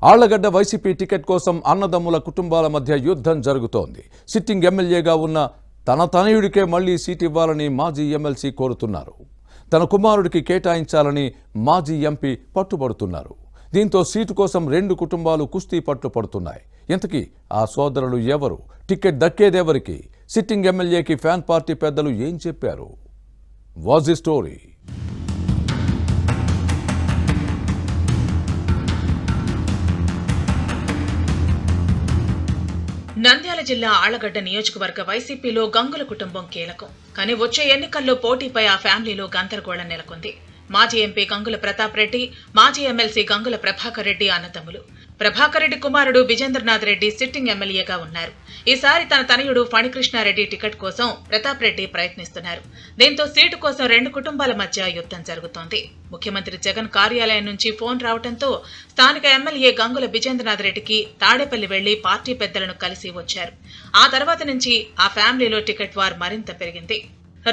Allagadda YCP ticket కోసం అన్నదమ్ముల కుటుంబాల మధ్య యుద్ధం జరుగుతోంది. సిట్టింగ్ ఎమ్మెల్యేగా ఉన్న తన తనయుడికే మళ్లీ సీటు ఇవ్వాలని మాజీ ఎమ్మెల్సీ కోరుతున్నారు. తన కుమారుడికి కేటాయించాలని మాజీ ఎంపీ పట్టుబడుతున్నారు. దీంతో సీటు కోసం రెండు కుటుంబాలు కుస్తీ పట్టు పడుతున్నాయి. ఇంతకీ ఆ సోదరులు ఎవరు? టికెట్ దక్కేదెవరికి? సిట్టింగ్ ఎమ్మెల్యేకి ఫ్యాన్ పార్టీ పెద్దలు ఏం చెప్పారు? Was the story? నంద్యాల జిల్లా ఆళ్లగడ్డ నియోజకవర్గ వైసీపీలో గంగుల కుటుంబం కీలకం. కానీ వచ్చే ఎన్నికల్లో పోటీపై ఆ ఫ్యామిలీలో గందరగోళం నెలకొంది. మాజీ ఎంపీ గంగుల ప్రతాప్ రెడ్డి, మాజీ ఎమ్మెల్సీ గంగుల ప్రభాకర్ రెడ్డి అన్నదమ్ములు. ప్రభాకర్ రెడ్డి కుమారుడు విజేంద్రనాథ్ రెడ్డి సిట్టింగ్ ఎమ్మెల్యేగా ఉన్నారు. ఈసారి తన తనయుడు ఫణికృష్ణారెడ్డి టికెట్ కోసం ప్రతాప్ రెడ్డి ప్రయత్నిస్తున్నారు. దీంతో సీటు కోసం రెండు కుటుంబాల మధ్య యుద్ధం జరుగుతోంది. ముఖ్యమంత్రి జగన్ కార్యాలయం నుంచి ఫోన్ రావడంతో స్థానిక ఎమ్మెల్యే గంగుల విజేంద్రనాథ్ రెడ్డికి తాడేపల్లి వెళ్లి పార్టీ పెద్దలను కలిసి వచ్చారు. ఆ తర్వాత నుంచి ఆ ఫ్యామిలీలో టికెట్ వార్ మరింత పెరిగింది.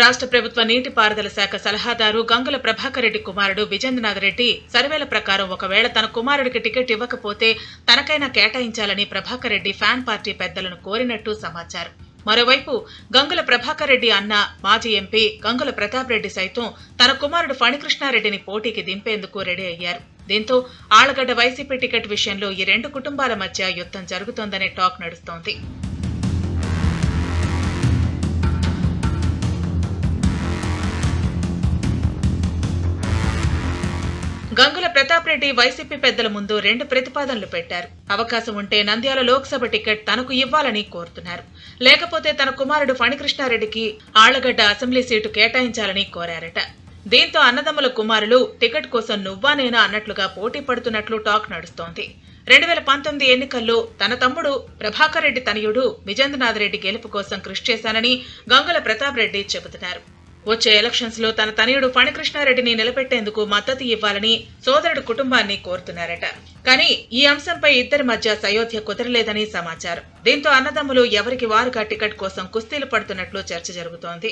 రాష్ట్ర ప్రభుత్వ నీటిపారుదల శాఖ సలహాదారు గంగుల ప్రభాకర్ రెడ్డి కుమారుడు విజేంద్రనాథ్ రెడ్డి సర్వేల ప్రకారం ఒకవేళ తన కుమారుడికి టికెట్ ఇవ్వకపోతే తనకైనా కేటాయించాలని ప్రభాకర్ రెడ్డి ఫ్యాన్ పార్టీ పెద్దలను కోరినట్టు సమాచారం. మరోవైపు గంగుల ప్రభాకర్ రెడ్డి అన్న మాజీ ఎంపీ గంగుల ప్రతాప్ రెడ్డి సైతం తన కుమారుడు ఫణికృష్ణారెడ్డిని పోటీకి దింపేందుకు రెడీ అయ్యారు. దీంతో ఆళ్లగడ్డ వైసీపీ టికెట్ విషయంలో ఈ రెండు కుటుంబాల మధ్య యుద్ధం జరుగుతోందనే టాక్ నడుస్తోంది. గంగుల ప్రతాప్ రెడ్డి వైసీపీ పెద్దల ముందు రెండు ప్రతిపాదనలు పెట్టారు. అవకాశం ఉంటే నంద్యాల లోక్సభ టికెట్ తనకు ఇవ్వాలని కోరుతున్నారు. లేకపోతే తన కుమారుడు ఫణికృష్ణారెడ్డికి ఆళ్లగడ్డ అసెంబ్లీ సీటు కేటాయించాలని కోరారట. దీంతో అన్నదమ్ముల కుమారులు టికెట్ కోసం నువ్వా నేనా అన్నట్లుగా పోటీ పడుతున్నట్లు టాక్ నడుస్తోంది. 2019 ఎన్నికల్లో తన తమ్ముడు ప్రభాకర్ రెడ్డి తనయుడు విజేంద్రనాథ్ రెడ్డి గెలుపు కోసం కృషి చేశానని గంగుల ప్రతాప్ రెడ్డి చెబుతున్నారు. వచ్చే ఎలక్షన్స్ లో తన తనయుడు ఫణికృష్ణారెడ్డిని నిలబెట్టేందుకు మద్దతు ఇవ్వాలని సోదరుడు కుటుంబాన్ని కోరుతున్నారట. కానీ ఈ అంశంపై ఇద్దరి మధ్య సయోధ్య కుదరలేదని సమాచారం. దీంతో అన్నదమ్ములు ఎవరికి వారుగా టికెట్ కోసం కుస్తీలు పడుతున్నట్లు చర్చ జరుగుతోంది.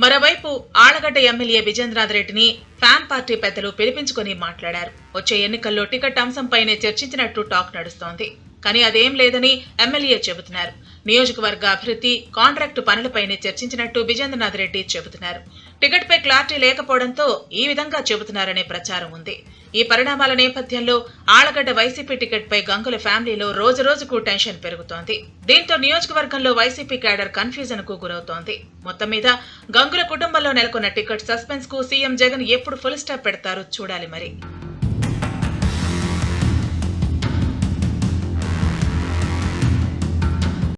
మరోవైపు ఆళ్లగడ్డ ఎమ్మెల్యే విజేంద్రనాథ్ రెడ్డిని ఫ్యాన్ పార్టీ పెద్దలు పిలిపించుకుని మాట్లాడారు. వచ్చే ఎన్నికల్లో టికెట్ అంశంపైనే చర్చించినట్టు టాక్ నడుస్తోంది. కానీ అదేం లేదని ఎమ్మెల్యే చెబుతున్నారు. నియోజకవర్గ అభివృద్ధి, కాంట్రాక్టు పనులపైనే చర్చించినట్టు విజేంద్రనాథ్ రెడ్డి చెబుతున్నారు. టికెట్ పై క్లారిటీ లేకపోవడంతో ఈ విధంగా చెబుతున్నారనే ప్రచారం ఉంది. ఈ పరిణామాల నేపథ్యంలో ఆళ్లగడ్డ వైసీపీ టికెట్ పై గంగుల ఫ్యామిలీలో రోజురోజుకు టెన్షన్ పెరుగుతోంది. దీంతో నియోజకవర్గంలో వైసీపీ క్యాడర్ కన్ఫ్యూజన్ కు గురవుతోంది. మొత్తం మీద గంగుల కుటుంబంలో నెలకొన్న టికెట్ సస్పెన్స్ కు సీఎం జగన్ ఎప్పుడు ఫుల్ స్టాప్ పెడతారో చూడాలి మరి.